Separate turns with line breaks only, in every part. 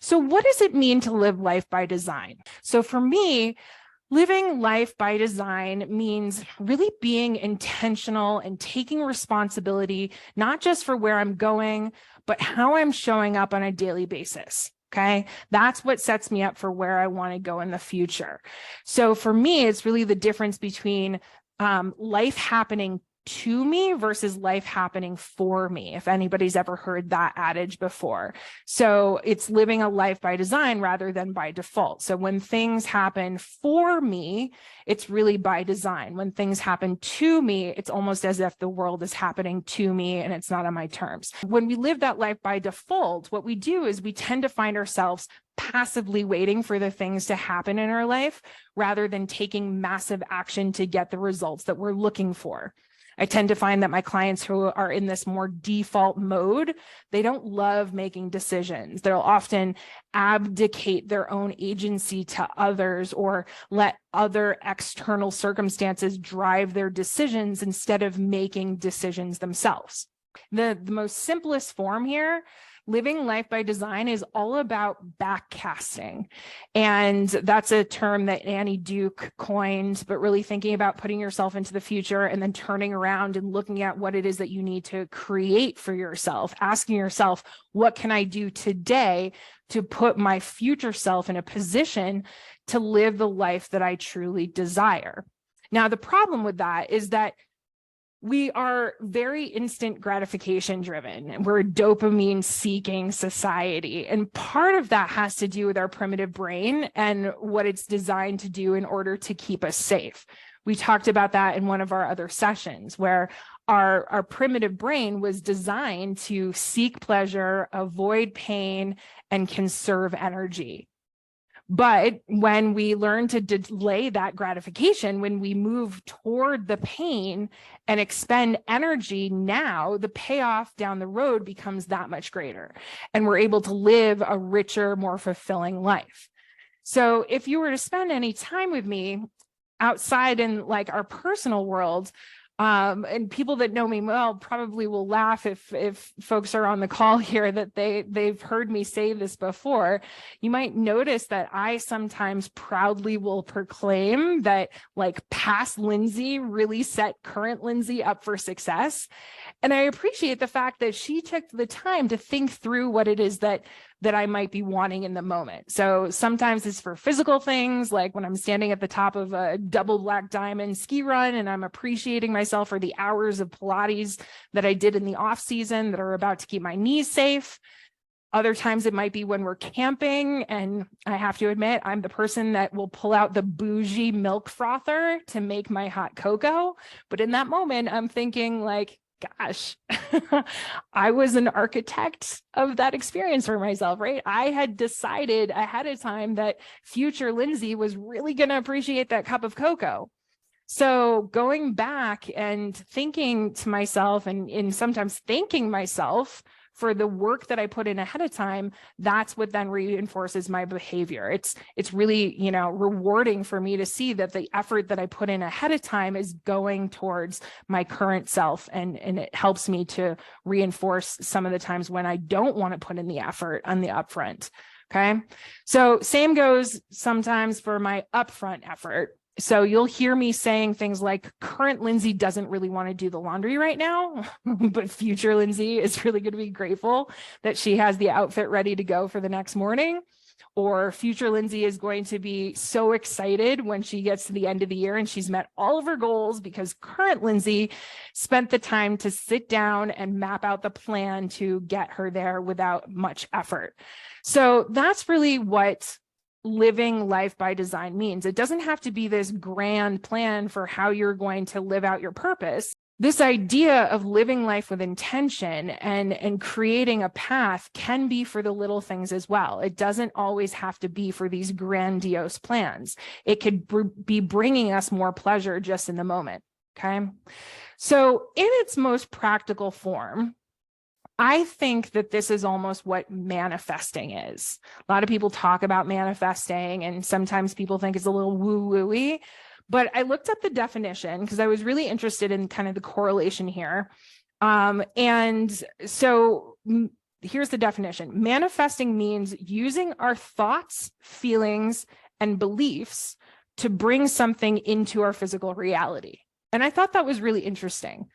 So what does it mean to live life by design? So for me, living life by design means really being intentional and taking responsibility, not just for where I'm going, but how I'm showing up on a daily basis. Okay, that's what sets me up for where I want to go in the future. So for me, it's really the difference between life happening to me versus life happening for me, if anybody's ever heard that adage before. So it's living a life by design rather than by default. So when things happen for me, it's really by design. When things happen to me, it's almost as if the world is happening to me and it's not on my terms. When we live that life by default, what we do is we tend to find ourselves passively waiting for the things to happen in our life rather than taking massive action to get the results that we're looking for. I tend to find that my clients who are in this more default mode, they don't love making decisions. They'll often abdicate their own agency to others or let other external circumstances drive their decisions instead of making decisions themselves. The most simplest form here, living life by design, is all about backcasting. And that's a term that Annie Duke coined, but really thinking about putting yourself into the future and then turning around and looking at what it is that you need to create for yourself, asking yourself, what can I do today to put my future self in a position to live the life that I truly desire? Now, the problem with that is that we are very instant gratification driven. We're a dopamine seeking society. And part of that has to do with our primitive brain and what it's designed to do in order to keep us safe. We talked about that in one of our other sessions where our primitive brain was designed to seek pleasure, avoid pain, and conserve energy. But when we learn to delay that gratification, when we move toward the pain and expend energy now, the payoff down the road becomes that much greater. And we're able to live a richer, more fulfilling life. So if you were to spend any time with me outside in like our personal world, and people that know me well probably will laugh if folks are on the call here that they've heard me say this before. You might notice that I sometimes proudly will proclaim that like past Lindsay really set current Lindsay up for success. And I appreciate the fact that she took the time to think through what it is that I might be wanting in the moment. So sometimes it's for physical things, like when I'm standing at the top of a double black diamond ski run and I'm appreciating myself for the hours of Pilates that I did in the off season that are about to keep my knees safe. Other times it might be when we're camping, and I have to admit, I'm the person that will pull out the bougie milk frother to make my hot cocoa. But in that moment, I'm thinking like, gosh, I was an architect of that experience for myself, right? I had decided ahead of time that future Lindsay was really going to appreciate that cup of cocoa. So going back and thinking to myself and sometimes thanking myself for the work that I put in ahead of time, that's what then reinforces my behavior. It's really, rewarding for me to see that the effort that I put in ahead of time is going towards my current self. And it helps me to reinforce some of the times when I don't want to put in the effort on the upfront. Okay. So same goes sometimes for my upfront effort. So you'll hear me saying things like current Lindsay doesn't really want to do the laundry right now, but future Lindsay is really going to be grateful that she has the outfit ready to go for the next morning. Or future Lindsay is going to be so excited when she gets to the end of the year and she's met all of her goals because current Lindsay spent the time to sit down and map out the plan to get her there without much effort. So that's really what living life by design means. It doesn't have to be this grand plan for how you're going to live out your purpose. This idea of living life with intention and creating a path can be for the little things as well. It doesn't always have to be for these grandiose plans. It could be bringing us more pleasure just in the moment. Okay. So in its most practical form, I think that this is almost what manifesting is. A lot of people talk about manifesting, and sometimes people think it's a little woo-woo-y, but I looked up the definition because I was really interested in kind of the correlation here. And so here's the definition. Manifesting means using our thoughts, feelings, and beliefs to bring something into our physical reality. And I thought that was really interesting.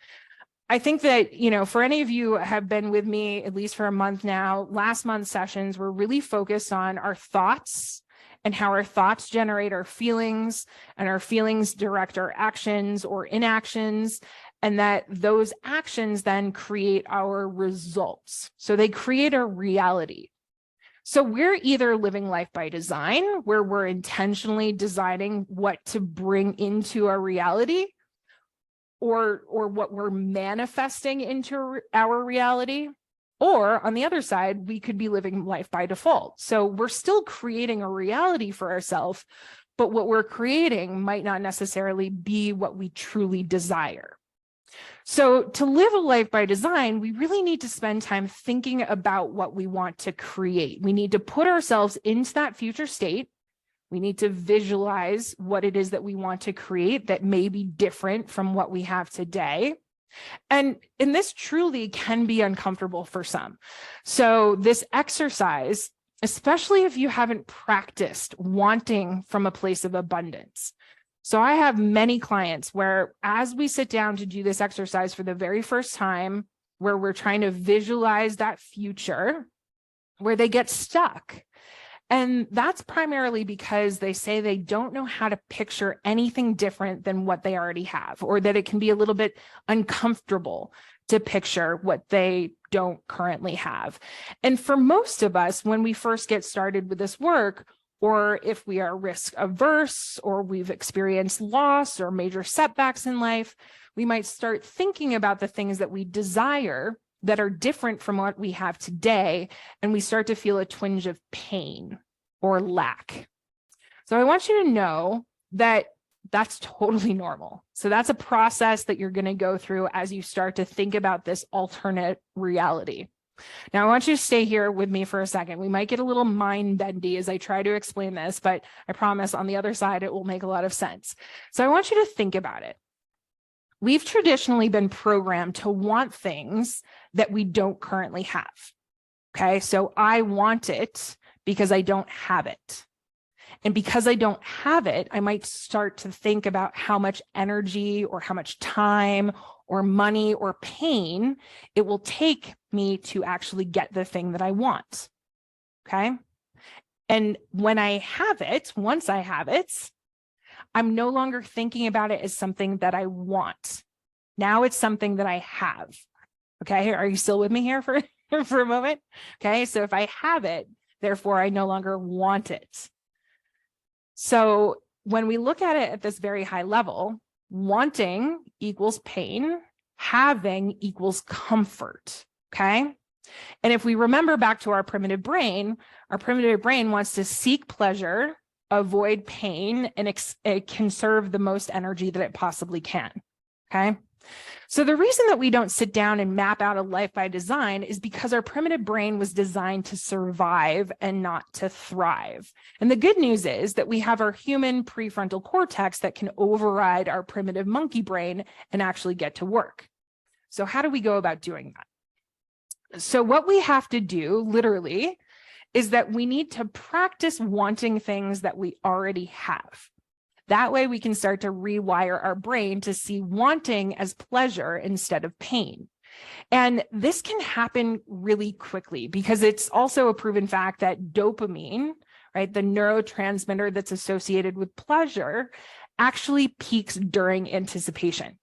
I think that, for any of you who have been with me at least for a month now, last month's sessions were really focused on our thoughts and how our thoughts generate our feelings, and our feelings direct our actions or inactions, and that those actions then create our results. So they create a reality. So we're either living life by design, where we're intentionally designing what to bring into our reality, or what we're manifesting into our reality. Or on the other side, we could be living life by default. So we're still creating a reality for ourselves, but what we're creating might not necessarily be what we truly desire. So to live a life by design, we really need to spend time thinking about what we want to create. We need to put ourselves into that future state. We need to visualize what it is that we want to create that may be different from what we have today. And this truly can be uncomfortable for some. So this exercise, especially if you haven't practiced wanting from a place of abundance. So I have many clients where, as we sit down to do this exercise for the very first time, where we're trying to visualize that future, where they get stuck. And that's primarily because they say they don't know how to picture anything different than what they already have, or that it can be a little bit uncomfortable to picture what they don't currently have. And for most of us, when we first get started with this work, or if we are risk averse, or we've experienced loss or major setbacks in life, we might start thinking about the things that we desire that are different from what we have today, and we start to feel a twinge of pain or lack. So I want you to know that that's totally normal. So that's a process that you're going to go through as you start to think about this alternate reality. Now, I want you to stay here with me for a second. We might get a little mind bendy as I try to explain this, but I promise on the other side, it will make a lot of sense. So I want you to think about it. We've traditionally been programmed to want things that we don't currently have. Okay, so I want it because I don't have it. And because I don't have it, I might start to think about how much energy or how much time or money or pain it will take me to actually get the thing that I want. Okay. And when I have it, once I have it, I'm no longer thinking about it as something that I want. Now it's something that I have. Okay. Are you still with me here for a moment? Okay. So if I have it, therefore I no longer want it. So when we look at it at this very high level, wanting equals pain, having equals comfort. Okay. And if we remember back to our primitive brain wants to seek pleasure, avoid pain, and conserve the most energy that it possibly can. Okay. So the reason that we don't sit down and map out a life by design is because our primitive brain was designed to survive and not to thrive. And the good news is that we have our human prefrontal cortex that can override our primitive monkey brain and actually get to work. So how do we go about doing that? So what we have to do literally is that we need to practice wanting things that we already have. That way we can start to rewire our brain to see wanting as pleasure instead of pain. And this can happen really quickly because it's also a proven fact that dopamine, right, the neurotransmitter that's associated with pleasure, actually peaks during anticipation.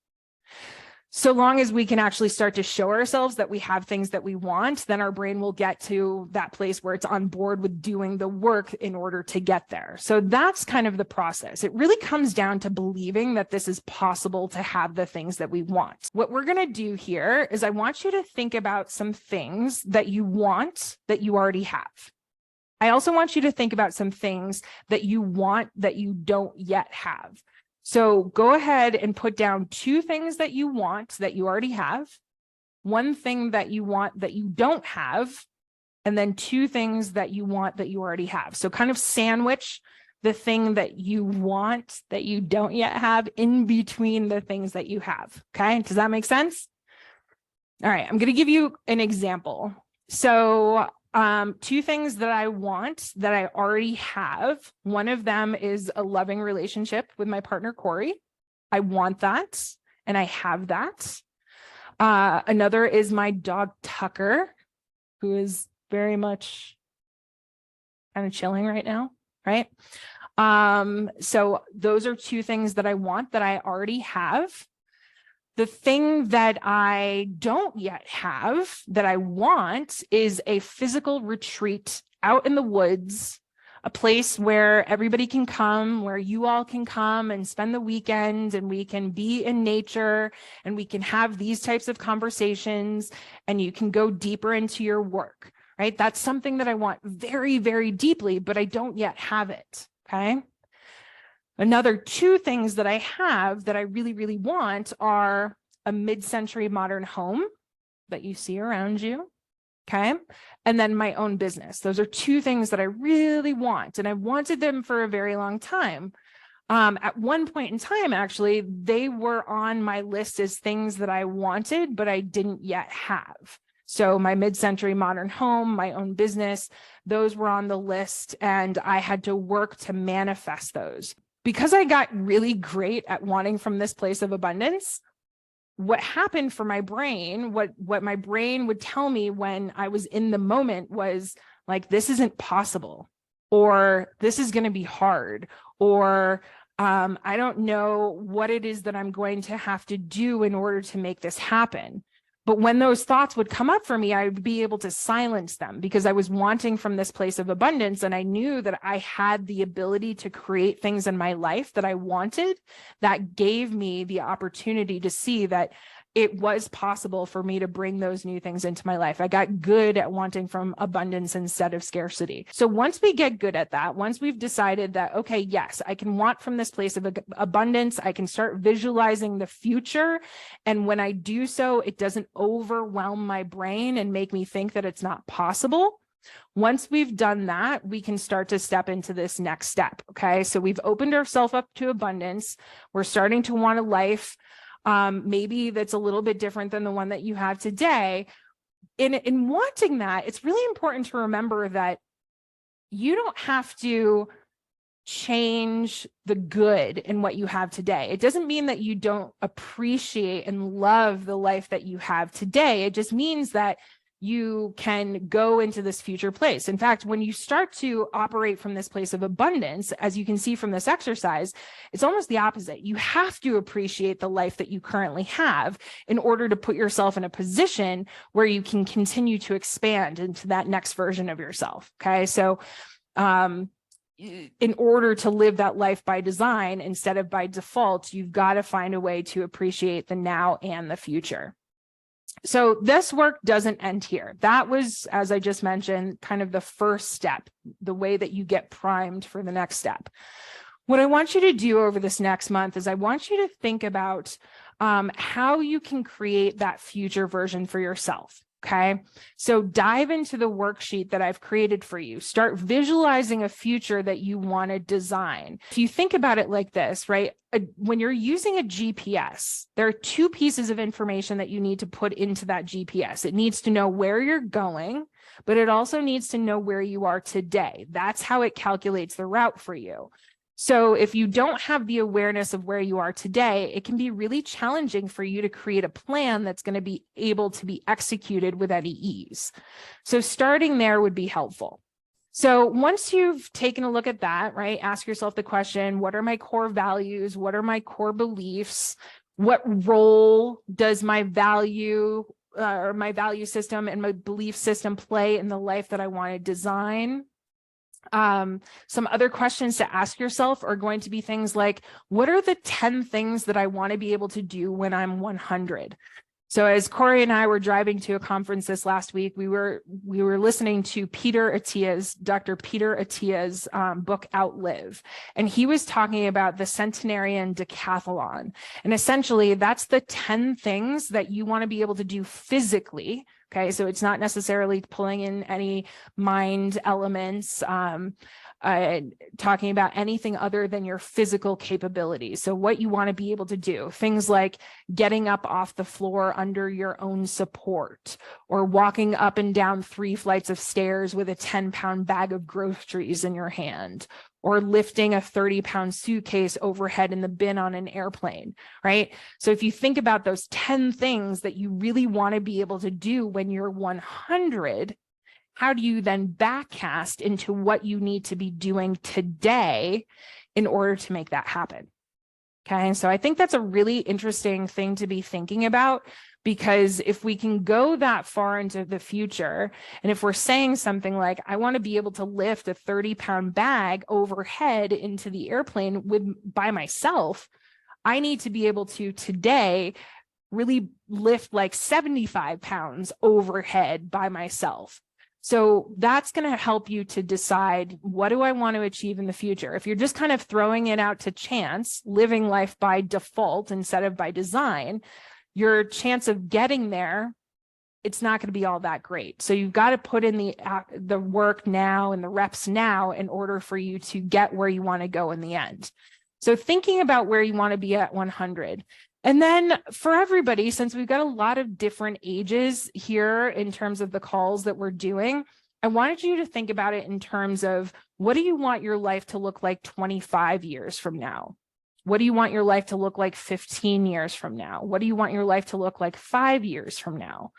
So long as we can actually start to show ourselves that we have things that we want, then our brain will get to that place where it's on board with doing the work in order to get there. So that's kind of the process. It really comes down to believing that this is possible to have the things that we want. What we're going to do here is I want you to think about some things that you want that you already have. I also want you to think about some things that you want that you don't yet have. So go ahead and put down 2 things that you want that you already have, 1 thing that you want that you don't have, and then 2 things that you want that you already have. So kind of sandwich the thing that you want that you don't yet have in between the things that you have. Okay, does that make sense? All right, I'm going to give you an example. So two things that I want that I already have. One of them is a loving relationship with my partner, Corey. I want that, and I have that. Another is my dog, Tucker, who is very much kind of chilling right now, right? So those are two things that I want that I already have. The thing that I don't yet have that I want is a physical retreat out in the woods, a place where everybody can come, where you all can come and spend the weekend, and we can be in nature and we can have these types of conversations, and you can go deeper into your work, right? That's something that I want very, very deeply, but I don't yet have it, okay? Another two things that I have that I really, really want are a mid-century modern home that you see around you, okay? And then my own business. Those are two things that I really want, and I wanted them for a very long time. At one point in time, actually, they were on my list as things that I wanted, but I didn't yet have. So my mid-century modern home, my own business, those were on the list, and I had to work to manifest those. Because I got really great at wanting from this place of abundance, what happened for my brain, what my brain would tell me when I was in the moment was like, this isn't possible, or this is going to be hard, or I don't know what it is that I'm going to have to do in order to make this happen. But when those thoughts would come up for me, I would be able to silence them because I was wanting from this place of abundance. And I knew that I had the ability to create things in my life that I wanted. That gave me the opportunity to see that it was possible for me to bring those new things into my life. I got good at wanting from abundance instead of scarcity. So once we get good at that, once we've decided that, okay, yes, I can want from this place of abundance, I can start visualizing the future. And when I do so, it doesn't overwhelm my brain and make me think that it's not possible. Once we've done that, we can start to step into this next step. Okay. So we've opened ourselves up to abundance. We're starting to want a life maybe that's a little bit different than the one that you have today. In wanting that, it's really important to remember that you don't have to change the good in what you have today. It doesn't mean that you don't appreciate and love the life that you have today. It just means that you can go into this future place. In fact, when you start to operate from this place of abundance, as you can see from this exercise, it's almost the opposite. You have to appreciate the life that you currently have in order to put yourself in a position where you can continue to expand into that next version of yourself. Okay. So, in order to live that life by design instead of by default, you've got to find a way to appreciate the now and the future. So this work doesn't end here. That was, as I just mentioned, kind of the first step, the way that you get primed for the next step. What I want you to do over this next month is I want you to think about how you can create that future version for yourself. Okay, so dive into the worksheet that I've created for you. Start visualizing a future that you want to design. If you think about it like this, right? When you're using a GPS, there are two pieces of information that you need to put into that GPS. It needs to know where you're going, but it also needs to know where you are today. That's how it calculates the route for you. So if you don't have the awareness of where you are today, it can be really challenging for you to create a plan that's going to be able to be executed with any ease. So starting there would be helpful. So once you've taken a look at that, right, ask yourself the question, what are my core values? What are my core beliefs? What role does my value or my value system and my belief system play in the life that I want to design? Some other questions to ask yourself are going to be things like, what are the 10 things that I want to be able to do when I'm 100? So as Corey and I were driving to a conference this last week, we were listening to Dr. Peter Attia's book Outlive, and he was talking about the centenarian decathlon. And essentially that's the 10 things that you want to be able to do physically. Okay, so it's not necessarily pulling in any mind elements talking about anything other than your physical capabilities. So what you want to be able to do, things like getting up off the floor under your own support, or walking up and down 3 flights of stairs with a 10-pound bag of groceries in your hand, or lifting a 30-pound suitcase overhead in the bin on an airplane, right? So if you think about those 10 things that you really want to be able to do when you're 100, how do you then backcast into what you need to be doing today in order to make that happen? Okay, so I think that's a really interesting thing to be thinking about, because if we can go that far into the future, and if we're saying something like, I want to be able to lift a 30-pound bag overhead into the airplane by myself, I need to be able to today really lift like 75 pounds overhead by myself. So that's going to help you to decide, what do I want to achieve in the future? If you're just kind of throwing it out to chance, living life by default instead of by design, your chance of getting there, it's not going to be all that great. So you've got to put in the work now and the reps now in order for you to get where you want to go in the end. So thinking about where you want to be at 100. And then for everybody, since we've got a lot of different ages here in terms of the calls that we're doing, I wanted you to think about it in terms of, what do you want your life to look like 25 years from now? What do you want your life to look like 15 years from now? What do you want your life to look like 5 years from now?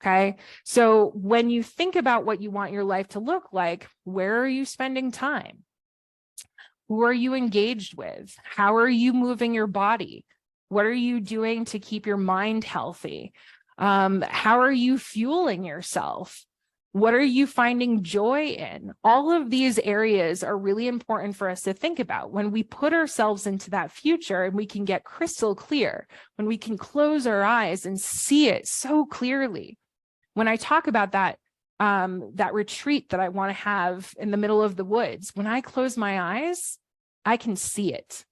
Okay, so when you think about what you want your life to look like, where are you spending time? Who are you engaged with? How are you moving your body? What are you doing to keep your mind healthy? How are you fueling yourself? What are you finding joy in? All of these areas are really important for us to think about. When we put ourselves into that future and we can get crystal clear, when we can close our eyes and see it so clearly. When I talk about that retreat that I want to have in the middle of the woods, when I close my eyes, I can see it.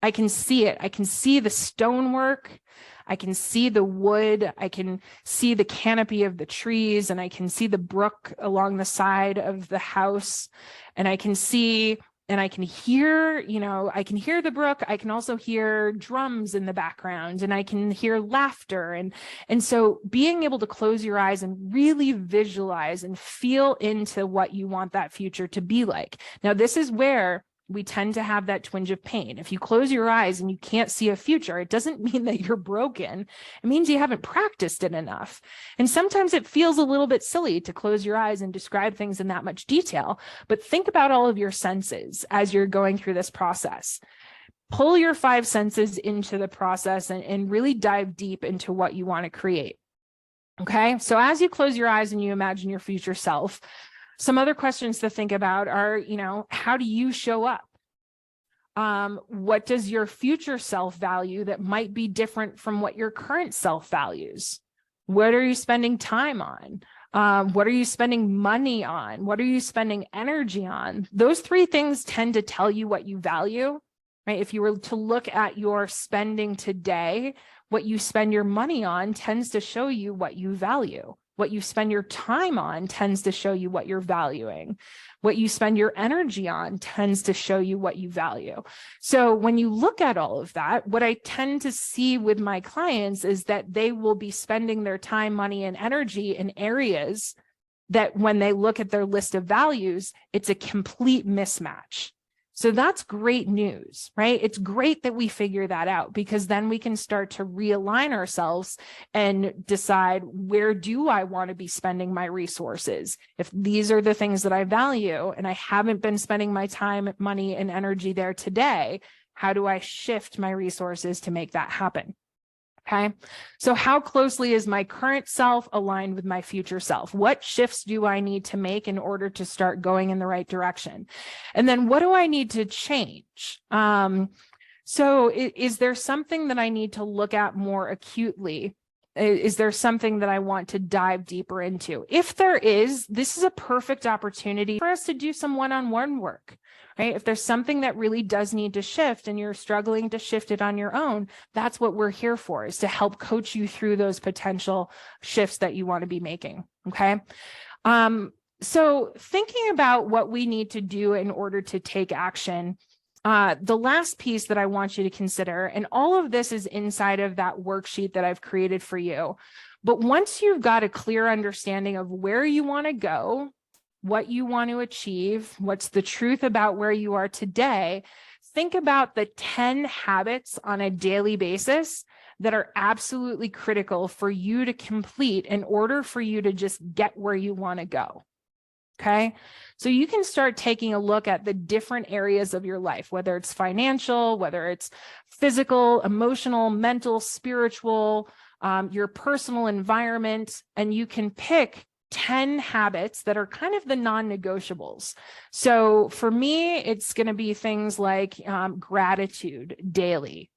I can see it. I can see the stonework. I can see the wood. I can see the canopy of the trees, and I can see the brook along the side of the house. And I can see, and I can hear, I can hear the brook. I can also hear drums in the background, and I can hear laughter. And so being able to close your eyes and really visualize and feel into what you want that future to be like. Now, this is where we tend to have that twinge of pain. If you close your eyes and you can't see a future, it doesn't mean that you're broken. It means you haven't practiced it enough. And sometimes it feels a little bit silly to close your eyes and describe things in that much detail, but think about all of your senses as you're going through this process. Pull your 5 senses into the process and really dive deep into what you want to create. Okay, so as you close your eyes and you imagine your future self, some other questions to think about are, how do you show up? What does your future self value that might be different from what your current self values? What are you spending time on? What are you spending money on? What are you spending energy on? Those 3 things tend to tell you what you value, right? If you were to look at your spending today, what you spend your money on tends to show you what you value. What you spend your time on tends to show you what you're valuing. What you spend your energy on tends to show you what you value. So when you look at all of that, what I tend to see with my clients is that they will be spending their time, money, and energy in areas that when they look at their list of values, it's a complete mismatch. So that's great news, right? It's great that we figure that out, because then we can start to realign ourselves and decide, where do I want to be spending my resources? If these are the things that I value and I haven't been spending my time, money, and energy there today, how do I shift my resources to make that happen? Okay, so how closely is my current self aligned with my future self? What shifts do I need to make in order to start going in the right direction? And then what do I need to change? So is there something that I need to look at more acutely? Is there something that I want to dive deeper into? If there is, this is a perfect opportunity for us to do some one-on-one work. Right? If there's something that really does need to shift and you're struggling to shift it on your own, that's what we're here for, is to help coach you through those potential shifts that you want to be making. Okay. So thinking about what we need to do in order to take action, the last piece that I want you to consider, and all of this is inside of that worksheet that I've created for you. But once you've got a clear understanding of where you want to go, what you want to achieve, what's the truth about where you are today, think about the 10 habits on a daily basis that are absolutely critical for you to complete in order for you to just get where you want to go. Okay, so you can start taking a look at the different areas of your life, whether it's financial, whether it's physical, emotional, mental, spiritual, your personal environment, and you can pick 10 habits that are kind of the non-negotiables. So for me, it's going to be things like gratitude daily.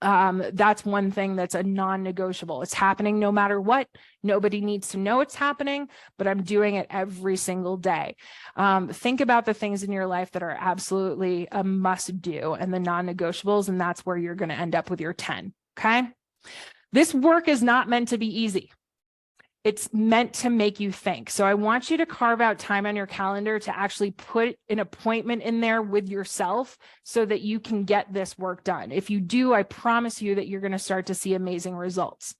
That's one thing that's a non-negotiable. It's happening no matter what. Nobody needs to know it's happening, but I'm doing it every single day. Think about the things in your life that are absolutely a must do and the non-negotiables, and that's where you're going to end up with your 10. Okay. This work is not meant to be easy. It's meant to make you think. So I want you to carve out time on your calendar to actually put an appointment in there with yourself so that you can get this work done. If you do, I promise you that you're going to start to see amazing results.